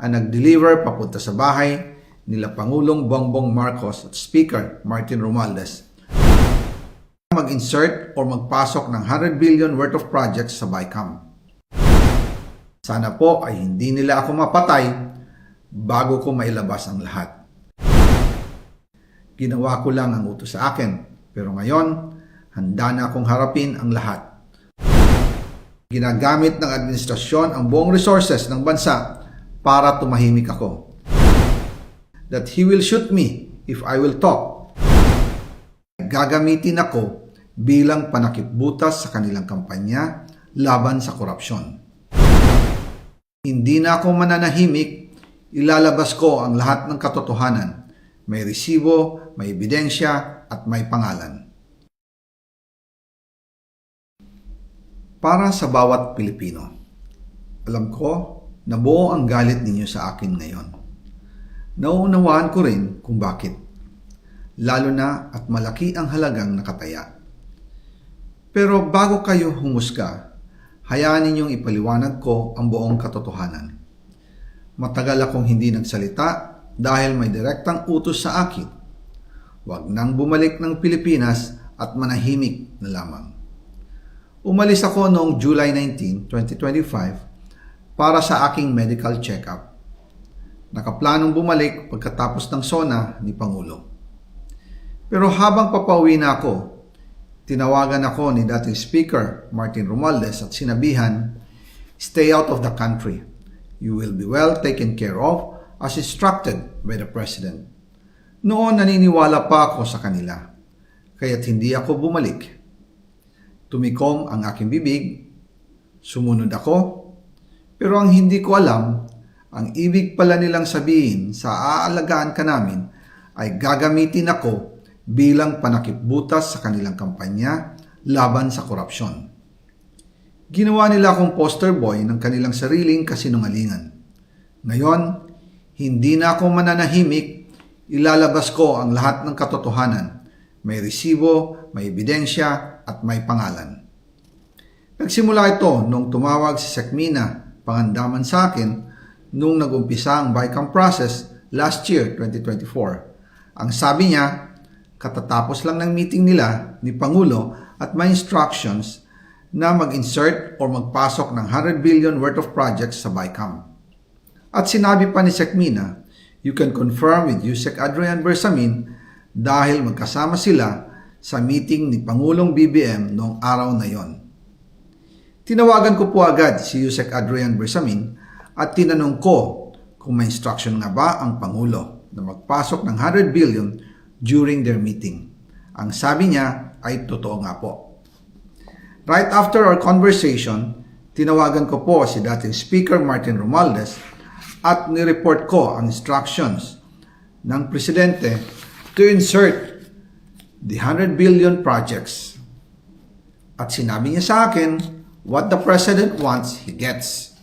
ang nag-deliver papunta sa bahay nila Pangulong Bongbong Marcos at Speaker Martin Romualdez mag-insert o magpasok ng 100 billion worth of projects sa BICAM. Sana po ay hindi nila ako mapatay bago ko mailabas ang lahat. Ginawa ko lang ang utos sa akin, pero ngayon, handa na akong harapin ang lahat. Ginagamit ng administrasyon ang buong resources ng bansa para tumahimik ako. That he will shoot me if I will talk. Gagamitin ako bilang panakipbutas sa kanilang kampanya laban sa korupsyon. Hindi na ako mananahimik, ilalabas ko ang lahat ng katotohanan. May resibo, may ebidensya, at may pangalan. Para sa bawat Pilipino, alam ko na buo ang galit ninyo sa akin ngayon. Nauunawaan ko rin kung bakit. Lalo na at malaki ang halagang nakataya. Pero bago kayo humusga, hayaan ninyong ipaliwanag ko ang buong katotohanan. Matagal akong hindi nagsalita dahil may direktang utos sa akin. Huwag nang bumalik ng Pilipinas at manahimik na lamang. Umalis ako noong July 19, 2025 para sa aking medical check-up. Nakaplanong bumalik pagkatapos ng SONA ni Pangulo. Pero habang papauwi na ako, tinawagan ako ni dating Speaker Martin Romualdez at sinabihan, "Stay out of the country. You will be well taken care of as instructed by the President." Noon naniniwala pa ako sa kanila, kaya't hindi ako bumalik. Tumikom ang aking bibig, sumunod ako, pero ang hindi ko alam, ang ibig pala nilang sabihin sa aalagaan ka namin ay gagamitin ako bilang panakipbutas sa kanilang kampanya laban sa korupsyon. Ginawa nila akong poster boy ng kanilang sariling kasinungalingan. Ngayon, hindi na ako mananahimik, ilalabas ko ang lahat ng katotohanan. May resibo, may ebidensya, at may pangalan. Nagsimula ito nung tumawag si Sekmina Pangandaman sa akin nung nag-umpisa ang BICAM process last year, 2024. Ang sabi niya, katatapos lang ng meeting nila ni Pangulo at may instructions na mag-insert o magpasok ng 100 billion worth of projects sa BICAM. At sinabi pa ni Sekmina, you can confirm with Yusek Adrian Bersamin dahil magkasama sila sa meeting ni Pangulong BBM noong araw na yon. Tinawagan ko po agad si Yusek Adrian Bersamin at tinanong ko kung may instruction nga ba ang Pangulo na magpasok ng 100 billion during their meeting. Ang sabi niya ay totoo nga po. Right after our conversation, tinawagan ko po si dating Speaker Martin Romualdez at nireport ko ang instructions ng Presidente to insert the 100 billion projects. At sinabi niya sa akin, what the President wants, he gets.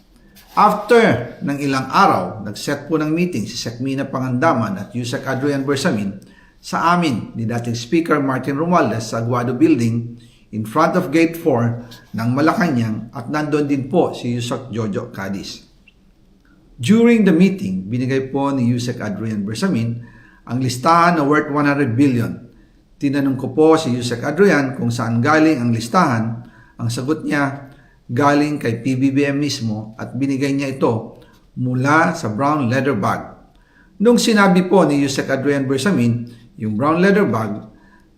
After ng ilang araw, nag-set po ng meeting si Sekmina Pangandaman at Yusek Adrian Bersamin sa amin ni dating Speaker Martin Romualdez sa Aguado Building in front of Gate 4 ng Malacanang at nandun din po si Yusek Jojo Cadiz. During the meeting, binigay po ni Yusek Adrian Bersamin ang listahan na worth 100 billion. Tinanong ko po si Yusek Adrian kung saan galing ang listahan. Ang sagot niya, galing kay PBBM mismo at binigay niya ito mula sa brown leather bag. Nung sinabi po ni Yusek Adrian Bersamin, yung brown leather bag,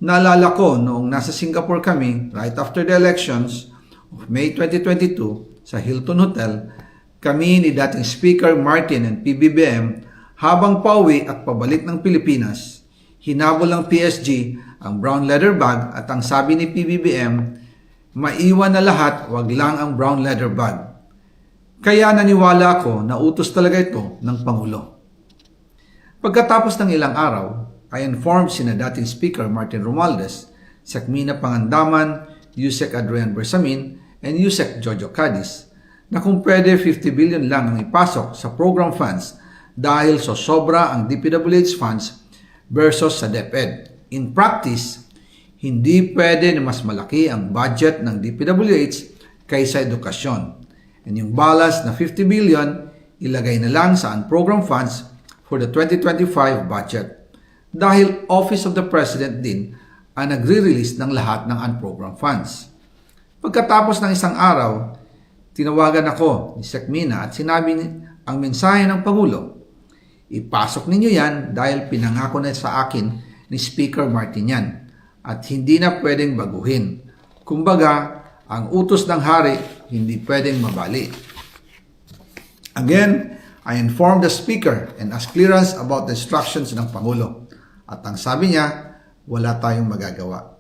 naalala ko noong nasa Singapore kami right after the elections of May 2022 sa Hilton Hotel, kami ni dating Speaker Martin and PBBM habang pauwi at pabalik ng Pilipinas, hinabol ng PSG ang brown leather bag at ang sabi ni PBBM, maiwan na lahat, wag lang ang brown leather bag. Kaya naniwala ako na utos talaga ito ng Pangulo. Pagkatapos ng ilang araw, I informed sina dating Speaker Martin Romualdez, Sekmina Pangandaman, Yusek Adrian Bersamin, and Yusek Jojo Cadiz na kung pwede 50 billion lang ang ipasok sa program funds dahil so sobra ang DPWH funds versus sa DepEd. In practice, hindi pwede na mas malaki ang budget ng DPWH kaysa edukasyon. And yung balance na 50 billion, ilagay na lang sa unprogrammed funds for the 2025 budget dahil Office of the President din ang nagre-release ng lahat ng unprogrammed funds. Pagkatapos ng isang araw, tinawagan ako ni Sec Mina at sinabi ang mensahe ng Pangulo. Ipasok ninyo yan dahil pinangako na sa akin ni Speaker Martin yan at hindi na pwedeng baguhin. Kumbaga, ang utos ng hari hindi pwedeng mabali. Again, I informed the Speaker and asked clearance about the instructions ng Pangulo. At ang sabi niya, wala tayong magagawa.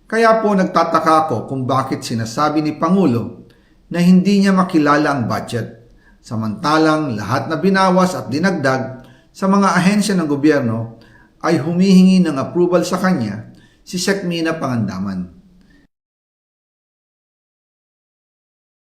Kaya po nagtataka ako kung bakit sinasabi ni Pangulo na hindi niya makilala ang budget, samantalang lahat na binawas at dinagdag sa mga ahensya ng gobyerno ay humihingi ng approval sa kanya si Sec Mina Pangandaman.